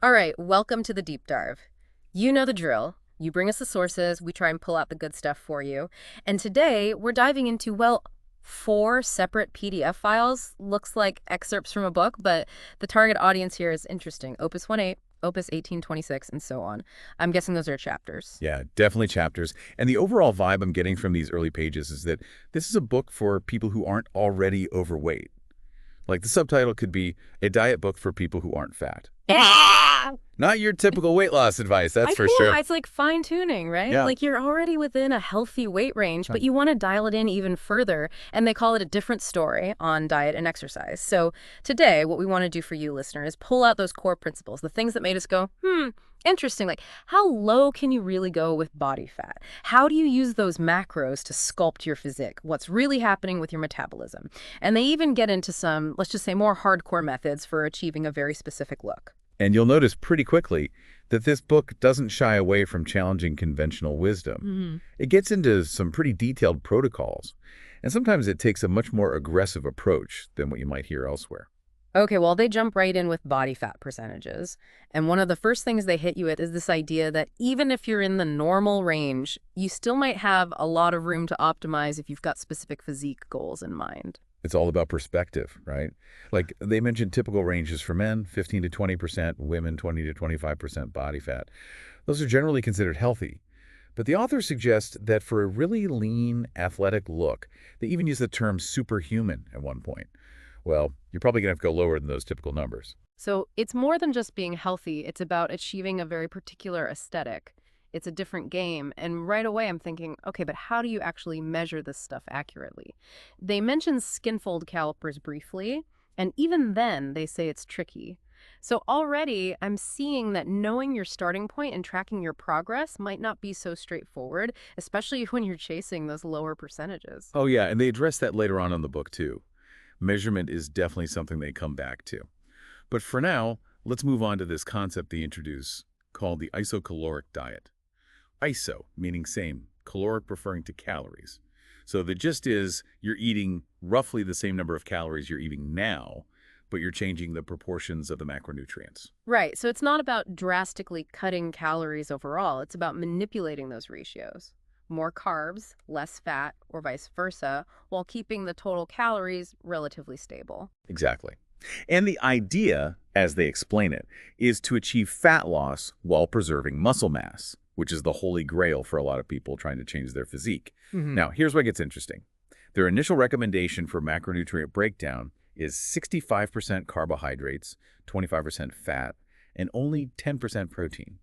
All right, welcome to the deep dive. You know the drill. You bring us the sources, we try and pull out the good stuff for you. And today we're diving into, well, 4 separate PDF files. Looks like excerpts from a book, but the target audience here is interesting. Opus 1.8, Opus 1826, and so on. I'm guessing those are chapters. Yeah, definitely chapters. And the overall vibe I'm getting from these early pages is that this is a book for people who aren't already overweight. Like the subtitle could be a diet book for people who aren't fat. Not your typical weight loss advice, that's for sure. It's like fine tuning, right? Yeah. Like you're already within a healthy weight range, but you want to dial it in even further. And they call it a different story on diet and exercise. So today, what we want to do for you listeners is pull out those core principles, the things that made us go, interesting. Like how low can you really go with body fat? How do you use those macros to sculpt your physique? What's really happening with your metabolism? And they even get into some, let's just say, more hardcore methods for achieving a very specific look. And you'll notice pretty quickly that this book doesn't shy away from challenging conventional wisdom. It gets into some pretty detailed protocols, and sometimes it takes a much more aggressive approach than what you might hear elsewhere. Okay, well, they jump right in with body fat percentages. And one of the first things they hit you with is this idea that even if you're in the normal range, you still might have a lot of room to optimize if you've got specific physique goals in mind. It's all about perspective, right? Like they mentioned typical ranges for men, 15 to 20%, women, 20 to 25% body fat. Those are generally considered healthy. But the authors suggest that for a really lean, athletic look, they even use the term superhuman at one point. Well, you're probably going to have to go lower than those typical numbers. So it's more than just being healthy. It's about achieving a very particular aesthetic. It's a different game. And right away I'm thinking, okay, but how do you actually measure this stuff accurately? They mention skinfold calipers briefly, and even then they say it's tricky. So already I'm seeing that knowing your starting point and tracking your progress might not be so straightforward, especially when you're chasing those lower percentages. Oh yeah, and they address that later on in the book too. Measurement is definitely something they come back to. But for now, let's move on to this concept they introduce called the isocaloric diet. Iso, meaning same, caloric referring to calories. So the gist is you're eating roughly the same number of calories you're eating now, but you're changing the proportions of the macronutrients. Right, so it's not about drastically cutting calories overall. It's about manipulating those ratios. More carbs, less fat, or vice versa, while keeping the total calories relatively stable. Exactly. And the idea, as they explain it, is to achieve fat loss while preserving muscle mass, which is the holy grail for a lot of people trying to change their physique. Now, here's what gets interesting. Their initial recommendation for macronutrient breakdown is 65% carbohydrates, 25% fat, and only 10% protein.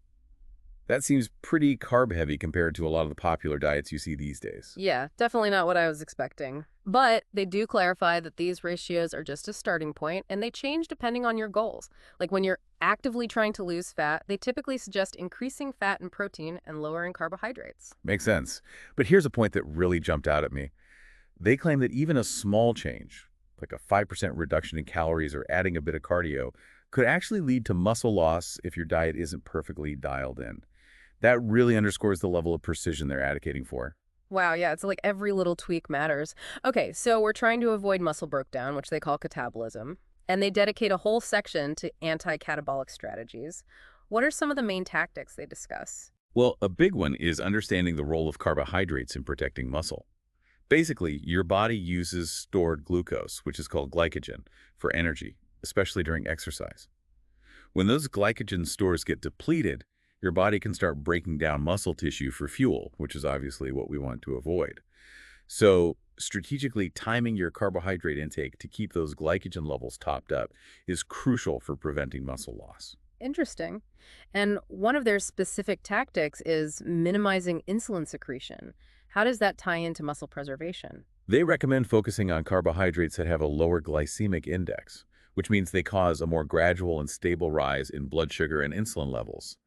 That seems pretty carb-heavy compared to a lot of the popular diets you see these days. Yeah, definitely not what I was expecting. But they do clarify that these ratios are just a starting point, and they change depending on your goals. Like when you're actively trying to lose fat, they typically suggest increasing fat and protein and lowering carbohydrates. Makes sense. But here's a point that really jumped out at me. They claim that even a small change, like a 5% reduction in calories or adding a bit of cardio, could actually lead to muscle loss if your diet isn't perfectly dialed in. That really underscores the level of precision they're advocating for. Wow, yeah, it's like every little tweak matters. Okay, so we're trying to avoid muscle breakdown, which they call catabolism, and they dedicate a whole section to anti-catabolic strategies. What are some of the main tactics they discuss? Well, a big one is understanding the role of carbohydrates in protecting muscle. Basically, your body uses stored glucose, which is called glycogen, for energy, especially during exercise. When those glycogen stores get depleted, your body can start breaking down muscle tissue for fuel, which is obviously what we want to avoid. So strategically timing your carbohydrate intake to keep those glycogen levels topped up is crucial for preventing muscle loss. Interesting. And one of their specific tactics is minimizing insulin secretion. How does that tie into muscle preservation? They recommend focusing on carbohydrates that have a lower glycemic index, which means they cause a more gradual and stable rise in blood sugar and insulin levels.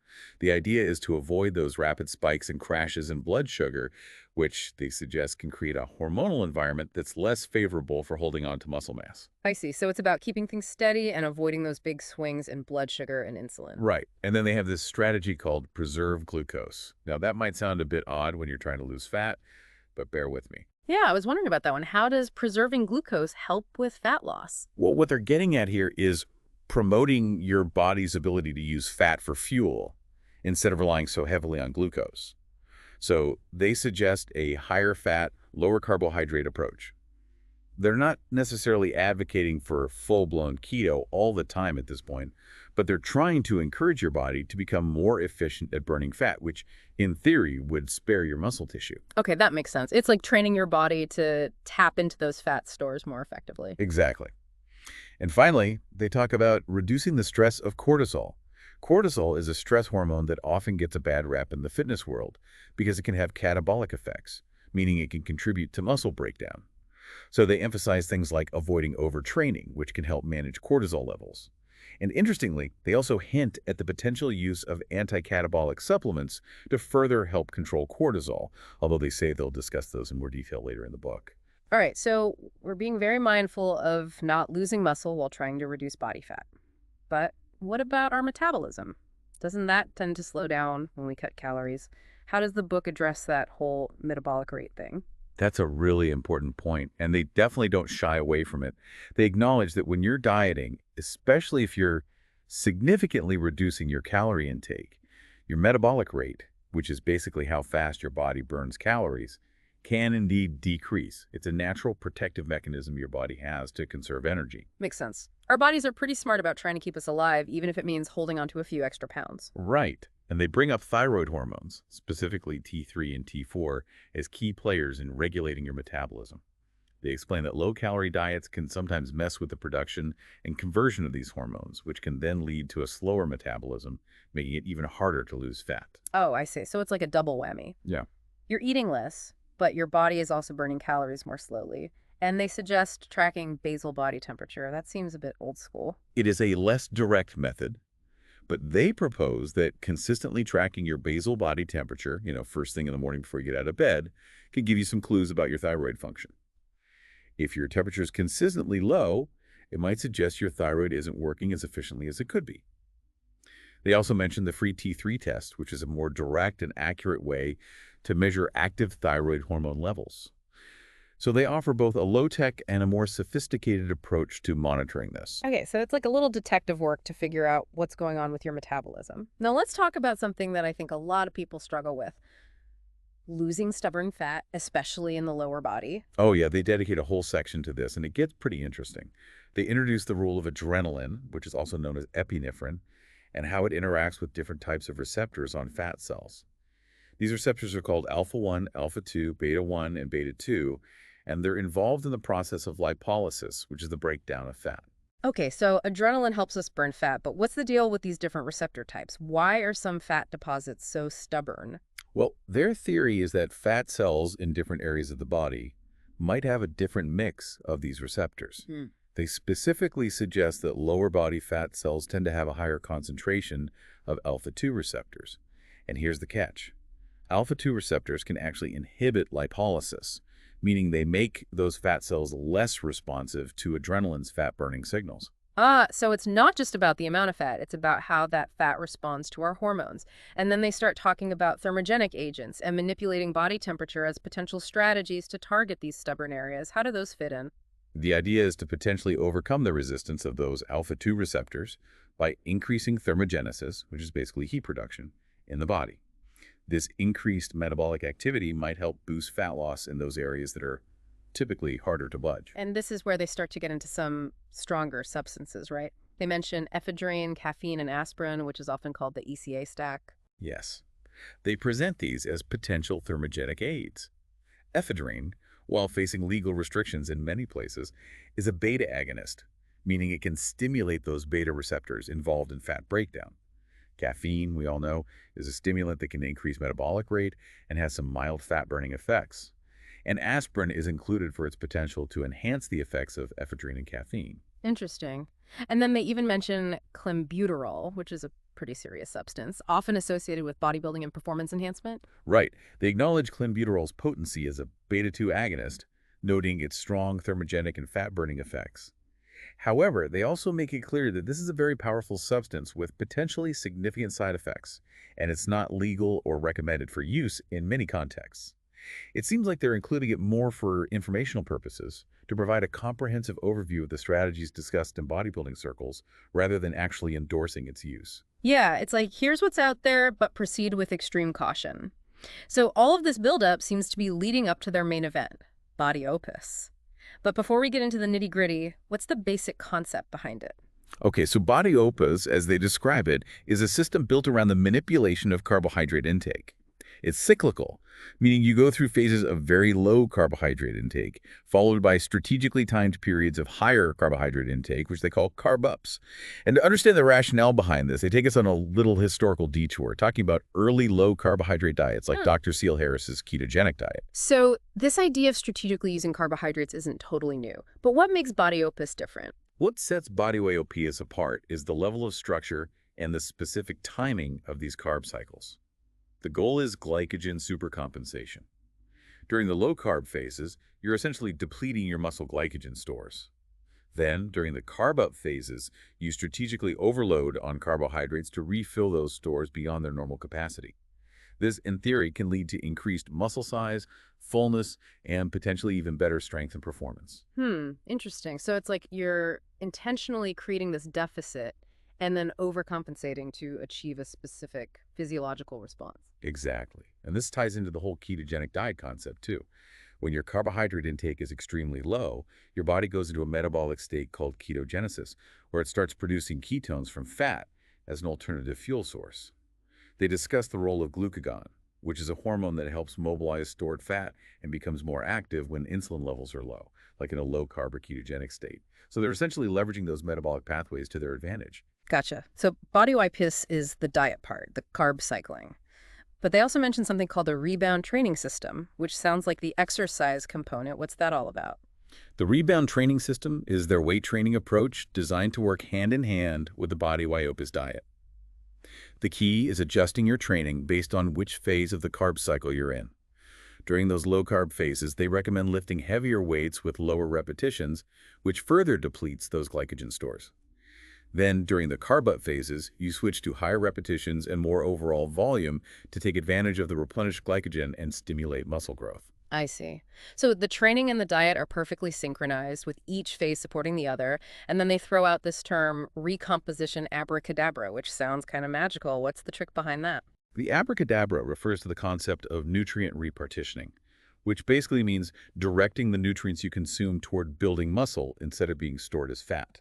The idea is to avoid those rapid spikes and crashes in blood sugar, which they suggest can create a hormonal environment that's less favorable for holding on to muscle mass. I see. So it's about keeping things steady and avoiding those big swings in blood sugar and insulin. Right. And then they have this strategy called preserve glucose. Now, that might sound a bit odd when you're trying to lose fat, but bear with me. Yeah, I was wondering about that one. How does preserving glucose help with fat loss? Well, what they're getting at here is promoting your body's ability to use fat for fuel instead of relying so heavily on glucose. So they suggest a higher fat, lower carbohydrate approach. They're not necessarily advocating for full-blown keto all the time at this point, but they're trying to encourage your body to become more efficient at burning fat, which in theory would spare your muscle tissue. Okay, that makes sense. It's like training your body to tap into those fat stores more effectively. Exactly. And finally, they talk about reducing the stress of cortisol. Cortisol is a stress hormone that often gets a bad rap in the fitness world because it can have catabolic effects, meaning it can contribute to muscle breakdown. So they emphasize things like avoiding overtraining, which can help manage cortisol levels. And interestingly, they also hint at the potential use of anti-catabolic supplements to further help control cortisol, although they say they'll discuss those in more detail later in the book. All right, so we're being very mindful of not losing muscle while trying to reduce body fat. But what about our metabolism? Doesn't that tend to slow down when we cut calories? How does the book address that whole metabolic rate thing? That's a really important point, and they definitely don't shy away from it. They acknowledge that when you're dieting, especially if you're significantly reducing your calorie intake, your metabolic rate, which is basically how fast your body burns calories, can indeed decrease. It's a natural protective mechanism your body has to conserve energy. Makes sense. Our bodies are pretty smart about trying to keep us alive, even if it means holding on to a few extra pounds. Right. And they bring up thyroid hormones, specifically T3 and T4, as key players in regulating your metabolism. They explain that low-calorie diets can sometimes mess with the production and conversion of these hormones, which can then lead to a slower metabolism, making it even harder to lose fat. Oh, I see. So it's like a double whammy. Yeah. You're eating less, but your body is also burning calories more slowly. And they suggest tracking basal body temperature. That seems a bit old school. It is a less direct method, but they propose that consistently tracking your basal body temperature, first thing in the morning before you get out of bed, can give you some clues about your thyroid function. If your temperature is consistently low, it might suggest your thyroid isn't working as efficiently as it could be. They also mentioned the free T3 test, which is a more direct and accurate way to measure active thyroid hormone levels. So they offer both a low-tech and a more sophisticated approach to monitoring this. Okay, so it's like a little detective work to figure out what's going on with your metabolism. Now let's talk about something that I think a lot of people struggle with. Losing stubborn fat, especially in the lower body. Oh yeah, they dedicate a whole section to this, and it gets pretty interesting. They introduce the role of adrenaline, which is also known as epinephrine, and how it interacts with different types of receptors on fat cells. These receptors are called alpha-1, alpha-2, beta-1, and beta-2, and they're involved in the process of lipolysis, which is the breakdown of fat. Okay, so adrenaline helps us burn fat, but what's the deal with these different receptor types? Why are some fat deposits so stubborn? Well, their theory is that fat cells in different areas of the body might have a different mix of these receptors. They specifically suggest that lower body fat cells tend to have a higher concentration of alpha-2 receptors. And here's the catch. Alpha-2 receptors can actually inhibit lipolysis, meaning they make those fat cells less responsive to adrenaline's fat-burning signals. So it's not just about the amount of fat, it's about how that fat responds to our hormones. And then they start talking about thermogenic agents and manipulating body temperature as potential strategies to target these stubborn areas. How do those fit in? The idea is to potentially overcome the resistance of those alpha-2 receptors by increasing thermogenesis, which is basically heat production, in the body. This increased metabolic activity might help boost fat loss in those areas that are typically harder to budge. And this is where they start to get into some stronger substances, right? They mention ephedrine, caffeine, and aspirin, which is often called the ECA stack. Yes. They present these as potential thermogenic aids. Ephedrine, while facing legal restrictions in many places, is a beta agonist, meaning it can stimulate those beta receptors involved in fat breakdown. Caffeine, we all know, is a stimulant that can increase metabolic rate and has some mild fat-burning effects. And aspirin is included for its potential to enhance the effects of ephedrine and caffeine. Interesting. And then they even mention clenbuterol, which is a pretty serious substance, often associated with bodybuilding and performance enhancement. Right. They acknowledge clenbuterol's potency as a beta-2 agonist, noting its strong thermogenic and fat-burning effects. However, they also make it clear that this is a very powerful substance with potentially significant side effects, and it's not legal or recommended for use in many contexts. It seems like they're including it more for informational purposes, to provide a comprehensive overview of the strategies discussed in bodybuilding circles rather than actually endorsing its use. Yeah, it's like, here's what's out there, but proceed with extreme caution. So all of this buildup seems to be leading up to their main event, Body Opus. But before we get into the nitty-gritty, what's the basic concept behind it? Okay, so Body Opus, as they describe it, is a system built around the manipulation of carbohydrate intake. It's cyclical, meaning you go through phases of very low carbohydrate intake, followed by strategically timed periods of higher carbohydrate intake, which they call carb-ups. And to understand the rationale behind this, they take us on a little historical detour, talking about early low-carbohydrate diets like Dr. Seal Harris's ketogenic diet. So this idea of strategically using carbohydrates isn't totally new. But what makes Body Opus different? What sets Body Opus apart is the level of structure and the specific timing of these carb cycles. The goal is glycogen supercompensation. During the low-carb phases, you're essentially depleting your muscle glycogen stores. Then, during the carb-up phases, you strategically overload on carbohydrates to refill those stores beyond their normal capacity. This, in theory, can lead to increased muscle size, fullness, and potentially even better strength and performance. Interesting. So it's like you're intentionally creating this deficit and then overcompensating to achieve a specific physiological response. Exactly. And this ties into the whole ketogenic diet concept, too. When your carbohydrate intake is extremely low, your body goes into a metabolic state called ketogenesis, where it starts producing ketones from fat as an alternative fuel source. They discuss the role of glucagon, which is a hormone that helps mobilize stored fat and becomes more active when insulin levels are low, like in a low-carb or ketogenic state. So they're essentially leveraging those metabolic pathways to their advantage. Gotcha. So Body Opus is the diet part, the carb cycling. But they also mentioned something called the rebound training system, which sounds like the exercise component. What's that all about? The rebound training system is their weight training approach designed to work hand in hand with the Body Opus diet. The key is adjusting your training based on which phase of the carb cycle you're in. During those low-carb phases, they recommend lifting heavier weights with lower repetitions, which further depletes those glycogen stores. Then, during the carb-up phases, you switch to higher repetitions and more overall volume to take advantage of the replenished glycogen and stimulate muscle growth. I see. So the training and the diet are perfectly synchronized with each phase supporting the other, and then they throw out this term recomposition abracadabra, which sounds kind of magical. What's the trick behind that? The abracadabra refers to the concept of nutrient repartitioning, which basically means directing the nutrients you consume toward building muscle instead of being stored as fat.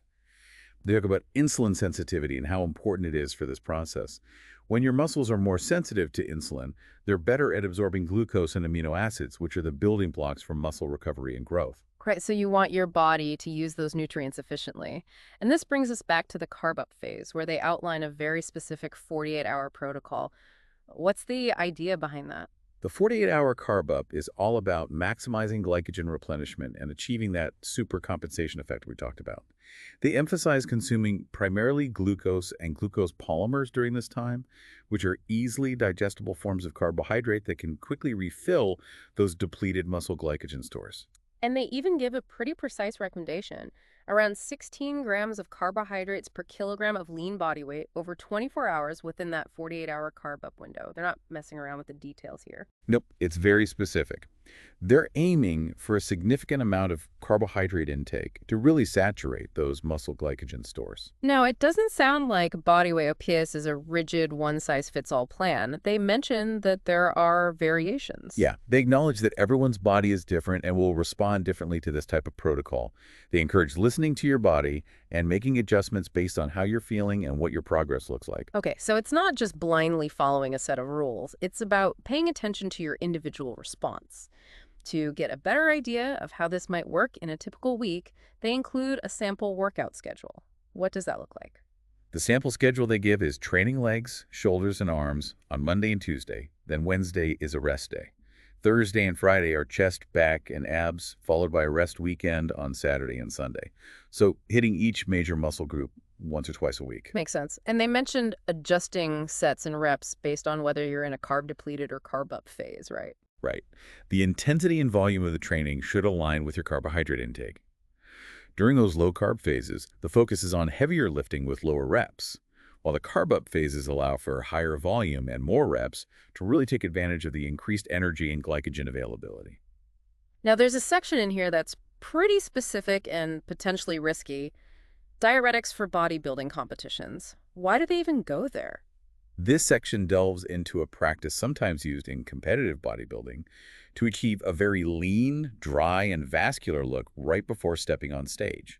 They talk about insulin sensitivity and how important it is for this process. When your muscles are more sensitive to insulin, they're better at absorbing glucose and amino acids, which are the building blocks for muscle recovery and growth. Right, so you want your body to use those nutrients efficiently. And this brings us back to the carb-up phase, where they outline a very specific 48-hour protocol. What's the idea behind that? The 48-hour carb-up is all about maximizing glycogen replenishment and achieving that supercompensation effect we talked about. They emphasize consuming primarily glucose and glucose polymers during this time, which are easily digestible forms of carbohydrate that can quickly refill those depleted muscle glycogen stores. And they even give a pretty precise recommendation, around 16 grams of carbohydrates per kilogram of lean body weight over 24 hours within that 48-hour carb-up window. They're not messing around with the details here. Nope, it's very specific. They're aiming for a significant amount of carbohydrate intake to really saturate those muscle glycogen stores. Now, it doesn't sound like Body Opus is a rigid one-size-fits-all plan. They mention that there are variations. Yeah, they acknowledge that everyone's body is different and will respond differently to this type of protocol. They encourage listening to your body and making adjustments based on how you're feeling and what your progress looks like. Okay, so it's not just blindly following a set of rules. It's about paying attention to your individual response. To get a better idea of how this might work in a typical week, they include a sample workout schedule. What does that look like? The sample schedule they give is training legs, shoulders, and arms on Monday and Tuesday. Then Wednesday is a rest day. Thursday and Friday are chest, back, and abs, followed by a rest weekend on Saturday and Sunday. So hitting each major muscle group once or twice a week. Makes sense. And they mentioned adjusting sets and reps based on whether you're in a carb-depleted or carb-up phase, right? Right. The intensity and volume of the training should align with your carbohydrate intake. During those low-carb phases, the focus is on heavier lifting with lower reps, while the carb-up phases allow for higher volume and more reps to really take advantage of the increased energy and glycogen availability. Now, there's a section in here that's Pretty specific and potentially risky. Diuretics for bodybuilding competitions. Why do they even go there? This section delves into a practice sometimes used in competitive bodybuilding to achieve a very lean, dry, and vascular look right before stepping on stage.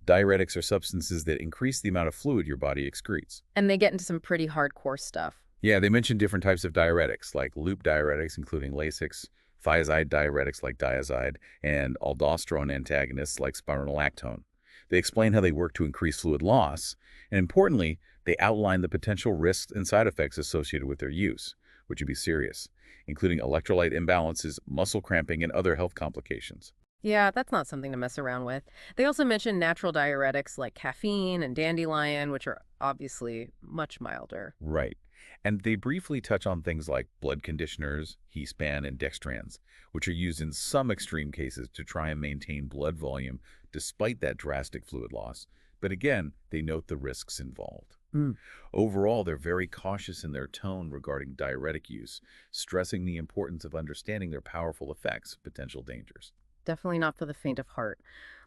Diuretics are substances that increase the amount of fluid your body excretes. And they get into some pretty hardcore stuff. Yeah, they mention different types of diuretics, like loop diuretics, including Lasix, thiazide diuretics like Diazide, and aldosterone antagonists like spironolactone. They explain how they work to increase fluid loss, and importantly, they outline the potential risks and side effects associated with their use, which would be serious, including electrolyte imbalances, muscle cramping, and other health complications. Yeah, that's not something to mess around with. They also mention natural diuretics like caffeine and dandelion, which are obviously much milder. Right. And they briefly touch on things like blood conditioners, He-span, and dextrans, which are used in some extreme cases to try and maintain blood volume despite that drastic fluid loss. But again, they note the risks involved. Mm. Overall, they're very cautious in their tone regarding diuretic use, stressing the importance of understanding their powerful effects, potential dangers. Definitely not for the faint of heart.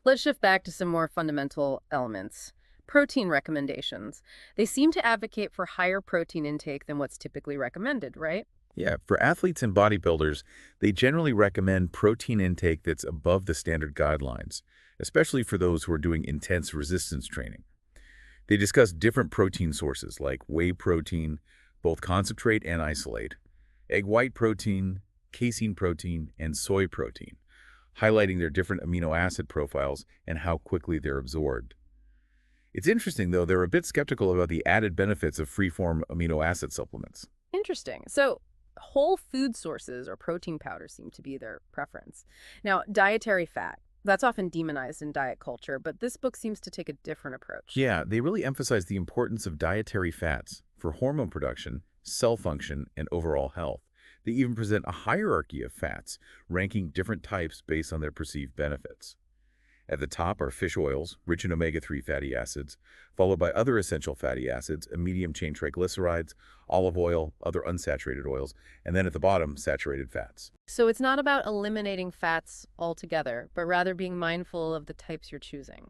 Let's shift back to some more fundamental elements. Protein recommendations. They seem to advocate for higher protein intake than what's typically recommended, right? Yeah, for athletes and bodybuilders, they generally recommend protein intake that's above the standard guidelines, especially for those who are doing intense resistance training. They discuss different protein sources like whey protein, both concentrate and isolate, egg white protein, casein protein, and soy protein, highlighting their different amino acid profiles and how quickly they're absorbed. It's interesting, though, they're a bit skeptical about the added benefits of free-form amino acid supplements. Interesting. So, whole food sources or protein powders seem to be their preference. Now, dietary fat. That's often demonized in diet culture, but this book seems to take a different approach. Yeah, they really emphasize the importance of dietary fats for hormone production, cell function, and overall health. They even present a hierarchy of fats, ranking different types based on their perceived benefits. At the top are fish oils, rich in omega-3 fatty acids, followed by other essential fatty acids, and medium-chain triglycerides, olive oil, other unsaturated oils, and then at the bottom, saturated fats. So, it's not about eliminating fats altogether, but rather being mindful of the types you're choosing.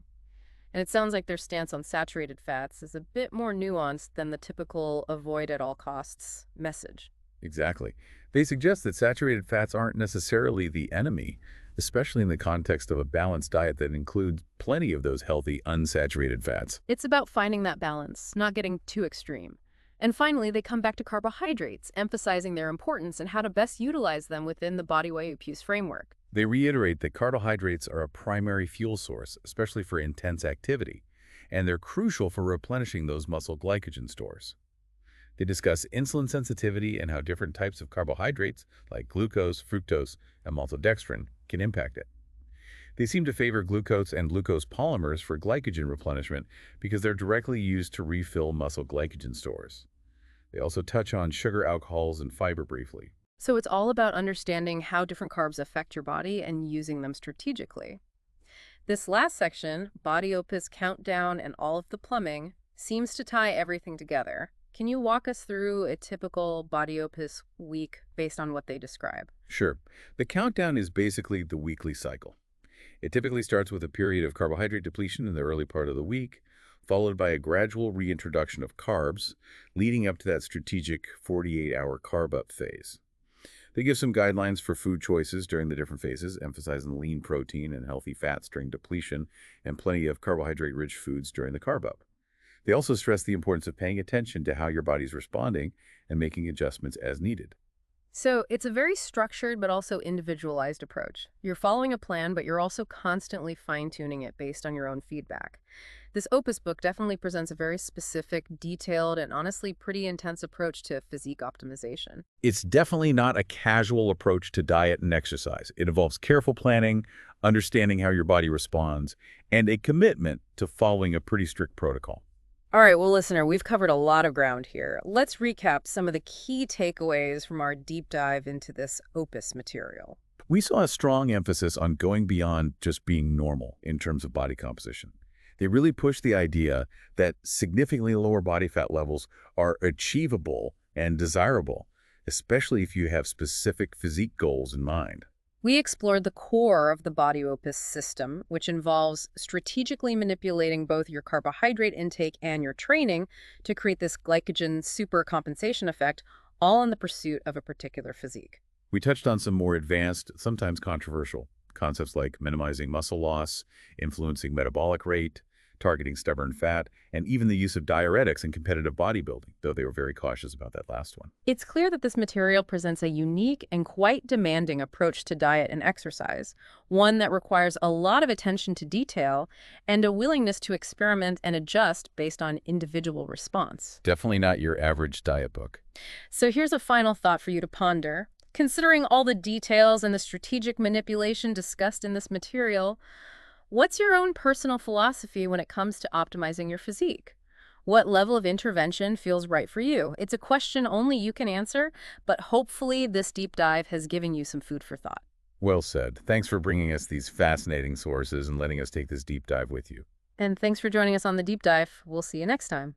And it sounds like their stance on saturated fats is a bit more nuanced than the typical avoid at all costs message. Exactly. They suggest that saturated fats aren't necessarily the enemy, especially in the context of a balanced diet that includes plenty of those healthy, unsaturated fats. It's about finding that balance, not getting too extreme. And finally, they come back to carbohydrates, emphasizing their importance and how to best utilize them within the body weight use framework. They reiterate that carbohydrates are a primary fuel source, especially for intense activity, and they're crucial for replenishing those muscle glycogen stores. They discuss insulin sensitivity and how different types of carbohydrates, like glucose, fructose, and maltodextrin, can impact it. They seem to favor glucose and glucose polymers for glycogen replenishment because they're directly used to refill muscle glycogen stores. They also touch on sugar, alcohols, and fiber briefly. So it's all about understanding how different carbs affect your body and using them strategically. This last section, Body Opus Countdown and all of the plumbing, seems to tie everything together. Can you walk us through a typical Body Opus week based on what they describe? Sure. The countdown is basically the weekly cycle. It typically starts with a period of carbohydrate depletion in the early part of the week, followed by a gradual reintroduction of carbs, leading up to that strategic 48-hour carb-up phase. They give some guidelines for food choices during the different phases, emphasizing lean protein and healthy fats during depletion and plenty of carbohydrate-rich foods during the carb-up. They also stress the importance of paying attention to how your body's responding and making adjustments as needed. So it's a very structured but also individualized approach. You're following a plan, but you're also constantly fine-tuning it based on your own feedback. This Opus book definitely presents a very specific, detailed, and honestly pretty intense approach to physique optimization. It's definitely not a casual approach to diet and exercise. It involves careful planning, understanding how your body responds, and a commitment to following a pretty strict protocol. All right, well, listener, we've covered a lot of ground here. Let's recap some of the key takeaways from our deep dive into this Opus material. We saw a strong emphasis on going beyond just being normal in terms of body composition. They really pushed the idea that significantly lower body fat levels are achievable and desirable, especially if you have specific physique goals in mind. We explored the core of the body opus system, which involves strategically manipulating both your carbohydrate intake and your training to create this glycogen supercompensation effect, all in the pursuit of a particular physique. We touched on some more advanced, sometimes controversial, concepts like minimizing muscle loss, influencing metabolic rate, targeting stubborn fat, and even the use of diuretics in competitive bodybuilding, though they were very cautious about that last one. It's clear that this material presents a unique and quite demanding approach to diet and exercise, one that requires a lot of attention to detail and a willingness to experiment and adjust based on individual response. Definitely not your average diet book. So here's a final thought for you to ponder. Considering all the details and the strategic manipulation discussed in this material, what's your own personal philosophy when it comes to optimizing your physique? What level of intervention feels right for you? It's a question only you can answer, but hopefully this deep dive has given you some food for thought. Well said. Thanks for bringing us these fascinating sources and letting us take this deep dive with you. And thanks for joining us on the deep dive. We'll see you next time.